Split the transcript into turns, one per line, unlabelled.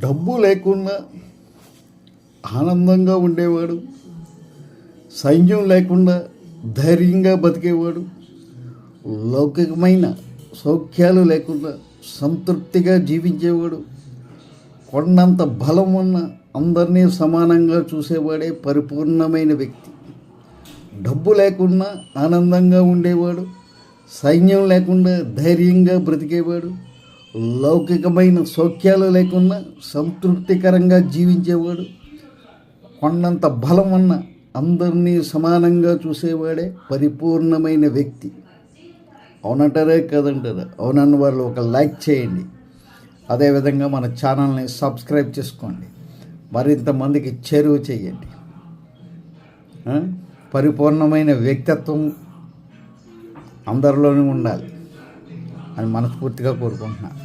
డబ్బు లేకుండా ఆనందంగా ఉండేవాడు, సైన్యం లేకుండా ధైర్యంగా బతికేవాడు, లౌకికమైన సౌఖ్యాలు లేకుండా సంతృప్తిగా జీవించేవాడు, కొండంత బలం ఉన్న అందరినీ సమానంగా చూసేవాడే పరిపూర్ణమైన వ్యక్తి. డబ్బు లేకుండా ఆనందంగా ఉండేవాడు, సైన్యం లేకుండా ధైర్యంగా బ్రతికేవాడు, లౌకికమైన సౌఖ్యాలు లేకుండా సంతృప్తికరంగా జీవించేవాడు, కొండంత బలం ఉన్న అందరినీ సమానంగా చూసేవాడే పరిపూర్ణమైన వ్యక్తి. అవునంటారే కదంటారా? అవునన్న వాళ్ళు ఒక లైక్ చేయండి. అదేవిధంగా మన ఛానల్ని సబ్స్క్రైబ్ చేసుకోండి, మరింత మందికి చేరువ చేయండి. పరిపూర్ణమైన వ్యక్తిత్వం అందరిలోనూ ఉండాలి అని మనస్ఫూర్తిగా కోరుకుంటున్నాను.